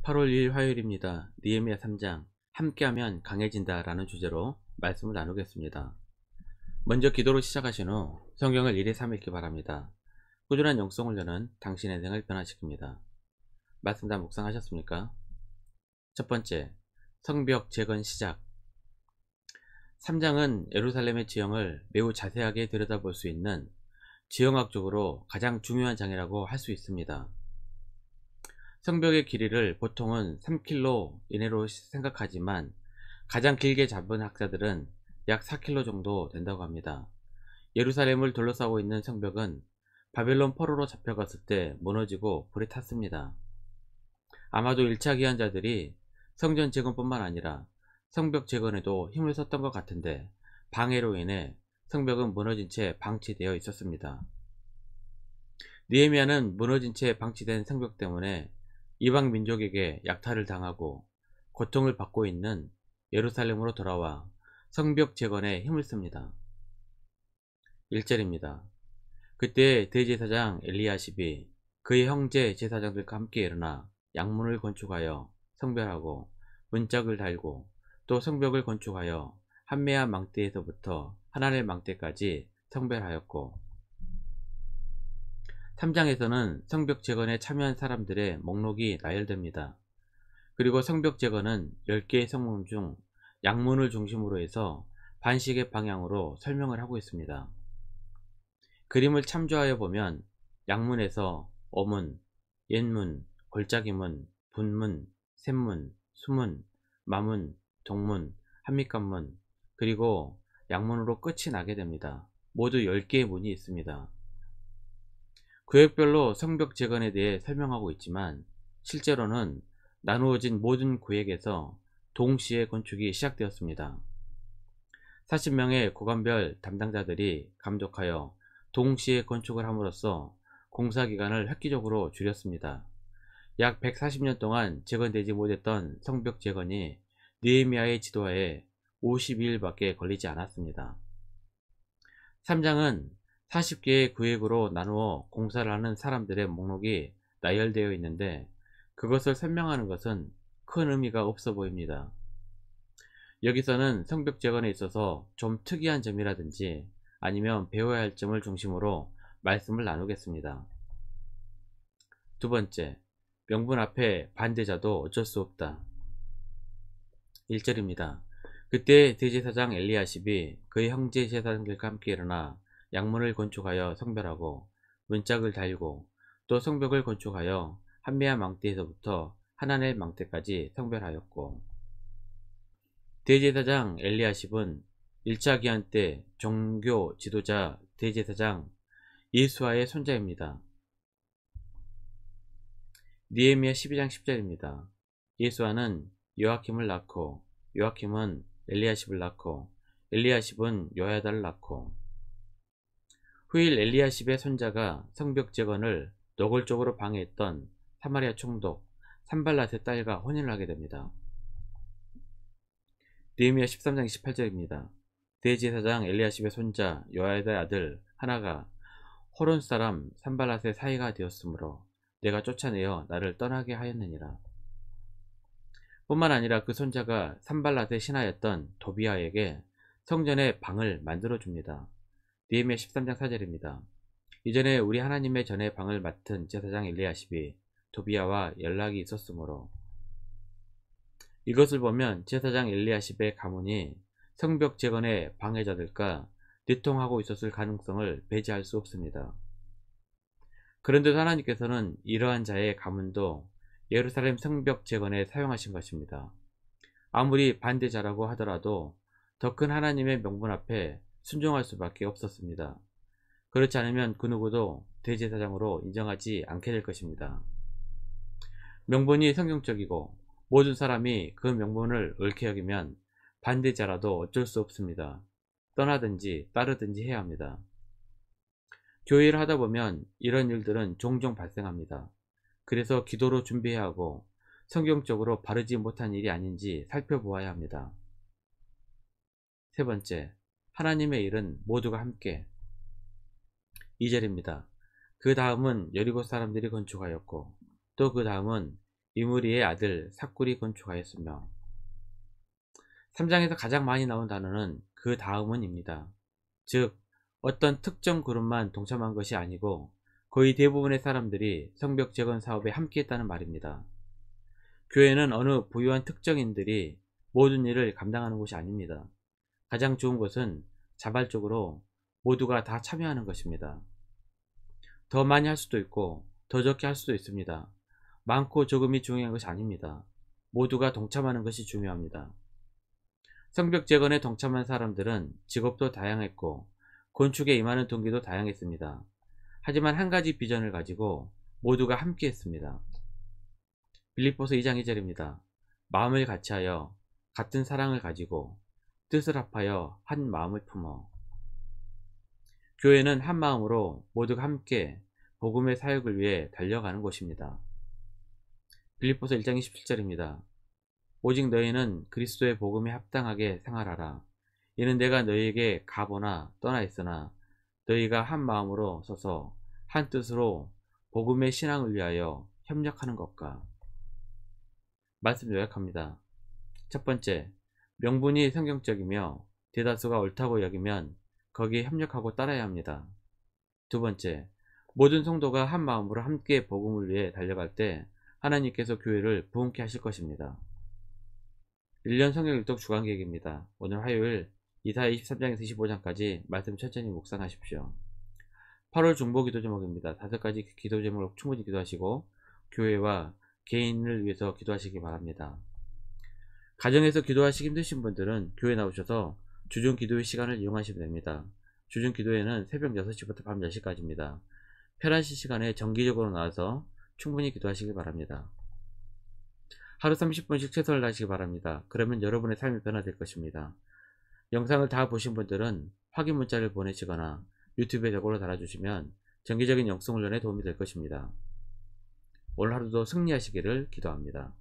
8월 1일 화요일입니다. 느헤미야 3장 함께하면 강해진다 라는 주제로 말씀을 나누겠습니다. 먼저 기도로 시작하신 후 성경을 1회 3 읽기 바랍니다. 꾸준한 영성 훈련은 당신의 인생을 변화시킵니다. 말씀 다 묵상하셨습니까? 첫 번째, 성벽 재건 시작. 3장은 예루살렘의 지형을 매우 자세하게 들여다볼 수 있는 지형학적으로 가장 중요한 장이라고 할 수 있습니다. 성벽의 길이를 보통은 3km 이내로 생각하지만 가장 길게 잡은 학자들은 약 4km 정도 된다고 합니다. 예루살렘을 둘러싸고 있는 성벽은 바벨론 포로로 잡혀갔을 때 무너지고 불에 탔습니다. 아마도 1차 기한자들이 성전 재건뿐만 아니라 성벽 재건에도 힘을 썼던 것 같은데 방해로 인해 성벽은 무너진 채 방치되어 있었습니다. 느헤미야는 무너진 채 방치된 성벽 때문에 이방 민족에게 약탈을 당하고 고통을 받고 있는 예루살렘으로 돌아와 성벽 재건에 힘을 씁니다. 1절입니다. 그때 대제사장 엘리야십이 그의 형제 제사장들과 함께 일어나 양문을 건축하여 성별하고 문짝을 달고 또 성벽을 건축하여 한메아 망대에서부터 하나넬 망대까지 성별하였고, 3장에서는 성벽 재건에 참여한 사람들의 목록이 나열됩니다. 그리고 성벽 재건은 10개의 성문 중 양문을 중심으로 해서 반씩의 방향으로 설명을 하고 있습니다. 그림을 참조하여 보면 양문에서 어문, 옛문, 골짜기문, 분문, 샘문, 수문, 마문, 동문, 한밑간문, 그리고 양문으로 끝이 나게 됩니다. 모두 10개의 문이 있습니다. 구역별로 성벽 재건에 대해 설명하고 있지만 실제로는 나누어진 모든 구역에서 동시에 건축이 시작되었습니다. 40명의 구간별 담당자들이 감독하여 동시에 건축을 함으로써 공사기간을 획기적으로 줄였습니다. 약 140년 동안 재건되지 못했던 성벽 재건이 느헤미야의 지도하에 52일밖에 걸리지 않았습니다. 3장은 40개의 구역으로 나누어 공사를 하는 사람들의 목록이 나열되어 있는데 그것을 설명하는 것은 큰 의미가 없어 보입니다. 여기서는 성벽 재건에 있어서 좀 특이한 점이라든지 아니면 배워야 할 점을 중심으로 말씀을 나누겠습니다. 두 번째, 명분 앞에 반대자도 어쩔 수 없다. 1절입니다. 그때 대제사장 엘리야십이 그의 형제 제사장들과 함께 일어나 양문을 건축하여 성별하고 문짝을 달고 또 성벽을 건축하여 한메아 망대에서부터 하나넬 망대까지 성별하였고, 대제사장 엘리야십은 1차 기한 때 종교 지도자 대제사장 예수아의 손자입니다. 느헤미야 12장 10절입니다. 예수아는 요아킴을 낳고 요아킴은 엘리야십을 낳고 엘리야십은 요야다를 낳고, 후일 엘리야십의 손자가 성벽 재건을 노골적으로 방해했던 사마리아 총독 산발랏의 딸과 혼인을 하게 됩니다. 느헤미야 13장 28절입니다. 대제사장 엘리야십의 손자 요야다의 아들 하나가 호론 사람 산발랏의 사이가 되었으므로 내가 쫓아내어 나를 떠나게 하였느니라. 뿐만 아니라 그 손자가 산발랏의 신하였던 도비아에게 성전의 방을 만들어 줍니다. 느헤미야 13장 4절입니다. 이전에 우리 하나님의 전의 방을 맡은 제사장 엘리야십이 도비아와 연락이 있었으므로, 이것을 보면 제사장 엘리야십의 가문이 성벽 재건의 방해자들과 내통하고 있었을 가능성을 배제할 수 없습니다. 그런데도 하나님께서는 이러한 자의 가문도 예루살렘 성벽 재건에 사용하신 것입니다. 아무리 반대자라고 하더라도 더 큰 하나님의 명분 앞에 순종할 수밖에 없었습니다. 그렇지 않으면 그 누구도 대제사장으로 인정하지 않게 될 것입니다. 명분이 성경적이고 모든 사람이 그 명분을 옳게 여기면 반대자라도 어쩔 수 없습니다. 떠나든지 따르든지 해야 합니다. 교회를 하다 보면 이런 일들은 종종 발생합니다. 그래서 기도로 준비해야 하고 성경적으로 바르지 못한 일이 아닌지 살펴보아야 합니다. 세 번째, 하나님의 일은 모두가 함께. 2절입니다. 그 다음은 여리고 사람들이 건축하였고 또 그 다음은 이무리의 아들 삭굴이 건축하였으며 3장에서 가장 많이 나온 단어는 그 다음은입니다. 즉 어떤 특정 그룹만 동참한 것이 아니고 거의 대부분의 사람들이 성벽 재건 사업에 함께했다는 말입니다. 교회는 어느 부유한 특정인들이 모든 일을 감당하는 곳이 아닙니다. 가장 좋은 것은 자발적으로 모두가 다 참여하는 것입니다. 더 많이 할 수도 있고 더 적게 할 수도 있습니다. 많고 적음이 중요한 것이 아닙니다. 모두가 동참하는 것이 중요합니다. 성벽 재건에 동참한 사람들은 직업도 다양했고 건축에 임하는 동기도 다양했습니다. 하지만 한 가지 비전을 가지고 모두가 함께 했습니다. 빌립보서 2장 2절입니다. 마음을 같이하여 같은 사랑을 가지고 뜻을 합하여 한 마음을 품어. 교회는 한 마음으로 모두가 함께 복음의 사역을 위해 달려가는 곳입니다. 빌립보서 1장 27절입니다. 오직 너희는 그리스도의 복음에 합당하게 생활하라. 이는 내가 너희에게 가보나 떠나 있으나 너희가 한 마음으로 서서 한 뜻으로 복음의 신앙을 위하여 협력하는 것과. 말씀 요약합니다. 첫 번째, 명분이 성경적이며 대다수가 옳다고 여기면 거기에 협력하고 따라야 합니다. 두 번째, 모든 성도가 한 마음으로 함께 복음을 위해 달려갈 때 하나님께서 교회를 부흥케 하실 것입니다. 1년 성경 읽독 주간 계획입니다. 오늘 화요일 이사야 23장에서 25장까지 말씀 천천히 묵상하십시오. 8월 중보 기도 제목입니다. 5가지 기도 제목을 충분히 기도하시고 교회와 개인을 위해서 기도하시기 바랍니다. 가정에서 기도하시기 힘드신 분들은 교회 나오셔서 주중 기도의 시간을 이용하시면 됩니다. 주중 기도회는 새벽 6시부터 밤 10시까지입니다. 편하신 시간에 정기적으로 나와서 충분히 기도하시기 바랍니다. 하루 30분씩 최선을 다하시기 바랍니다. 그러면 여러분의 삶이 변화될 것입니다. 영상을 다 보신 분들은 확인 문자를 보내시거나 유튜브에 댓글로 달아주시면 정기적인 영성 훈련에 도움이 될 것입니다. 오늘 하루도 승리하시기를 기도합니다.